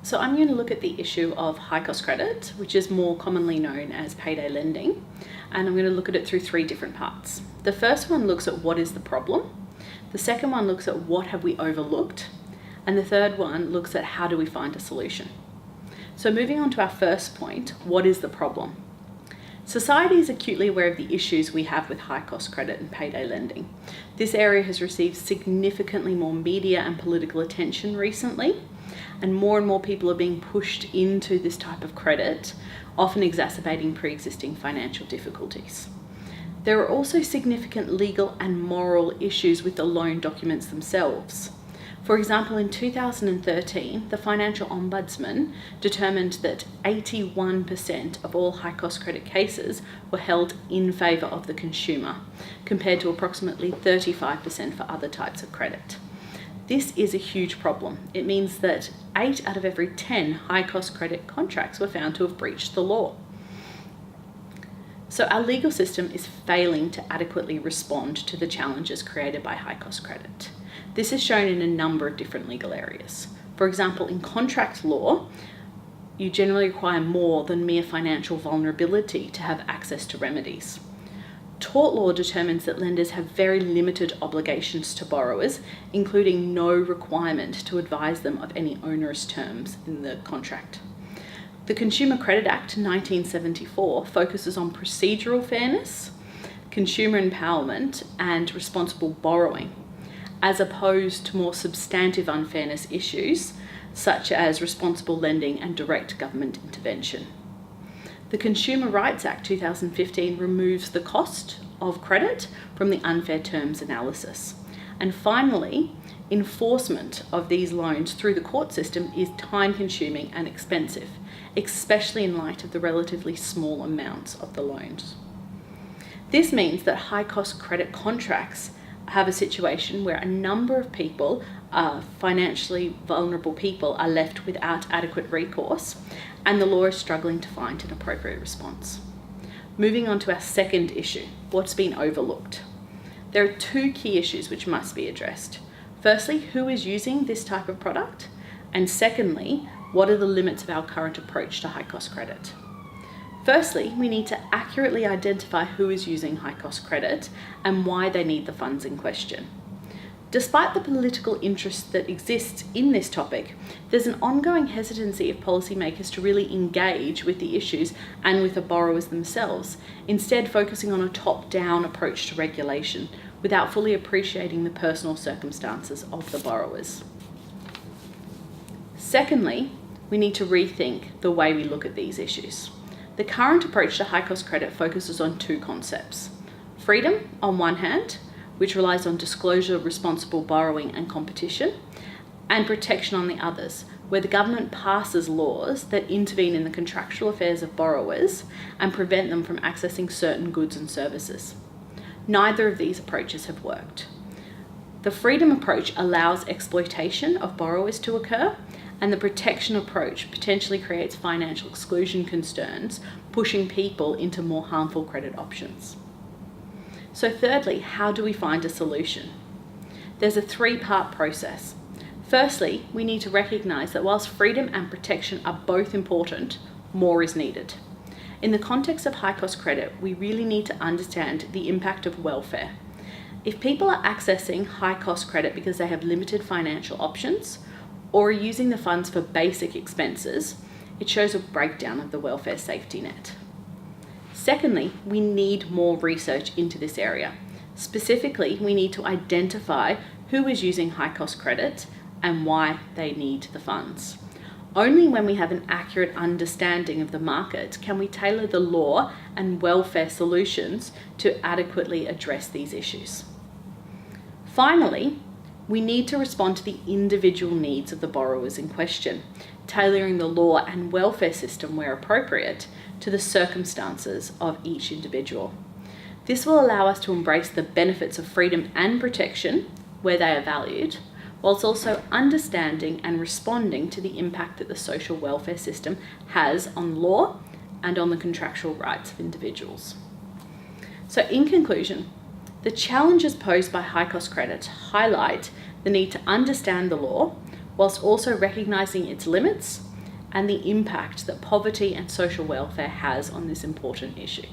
So I'm going to look at the issue of high cost credit, which is more commonly known as payday lending, and I'm going to look at it through three different parts. The first one looks at what is the problem. The second one looks at what have we overlooked, and the third one looks at how do we find a solution. So moving on to our first point, what is the problem? Society is acutely aware of the issues we have with high cost credit and payday lending. This area has received significantly more media and political attention recently, and more people are being pushed into this type of credit, often exacerbating pre-existing financial difficulties. There are also significant legal and moral issues with the loan documents themselves. For example, in 2013, the Financial Ombudsman determined that 81% of all high cost credit cases were held in favour of the consumer, compared to approximately 35% for other types of credit. This is a huge problem. It means that 8 out of every 10 high cost credit contracts were found to have breached the law. So our legal system is failing to adequately respond to the challenges created by high cost credit. This is shown in a number of different legal areas. For example, in contract law, you generally require more than mere financial vulnerability to have access to remedies. Tort law determines that lenders have very limited obligations to borrowers, including no requirement to advise them of any onerous terms in the contract. The Consumer Credit Act 1974 focuses on procedural fairness, consumer empowerment, and responsible borrowing, as opposed to more substantive unfairness issues, such as responsible lending and direct government intervention. The Consumer Rights Act 2015 removes the cost of credit from the unfair terms analysis. And finally, enforcement of these loans through the court system is time-consuming and expensive, especially in light of the relatively small amounts of the loans. This means that high-cost credit contracts have a situation where a number of people, financially vulnerable people, are left without adequate recourse, and the law is struggling to find an appropriate response. Moving on to our second issue, what's been overlooked? There are two key issues which must be addressed. Firstly, who is using this type of product? And secondly, what are the limits of our current approach to high-cost credit? Firstly, we need to accurately identify who is using high-cost credit and why they need the funds in question. Despite the political interest that exists in this topic, there's an ongoing hesitancy of policymakers to really engage with the issues and with the borrowers themselves, instead focusing on a top-down approach to regulation without fully appreciating the personal circumstances of the borrowers. Secondly, we need to rethink the way we look at these issues. The current approach to high-cost credit focuses on two concepts: freedom on one hand, which relies on disclosure, responsible borrowing and competition, and protection on the others, where the government passes laws that intervene in the contractual affairs of borrowers and prevent them from accessing certain goods and services. Neither of these approaches have worked. The freedom approach allows exploitation of borrowers to occur, and the protection approach potentially creates financial exclusion concerns, pushing people into more harmful credit options. So thirdly, how do we find a solution? There's a three-part process. Firstly, we need to recognise that whilst freedom and protection are both important, more is needed. In the context of high-cost credit, we really need to understand the impact of welfare. If people are accessing high-cost credit because they have limited financial options, or are using the funds for basic expenses, it shows a breakdown of the welfare safety net. Secondly, we need more research into this area. Specifically, we need to identify who is using high-cost credit and why they need the funds. Only when we have an accurate understanding of the market can we tailor the law and welfare solutions to adequately address these issues. Finally, we need to respond to the individual needs of the borrowers in question, tailoring the law and welfare system where appropriate to the circumstances of each individual. This will allow us to embrace the benefits of freedom and protection where they are valued, whilst also understanding and responding to the impact that the social welfare system has on law and on the contractual rights of individuals. So in conclusion, the challenges posed by high-cost credit highlight the need to understand the law whilst also recognising its limits and the impact that poverty and social welfare has on this important issue.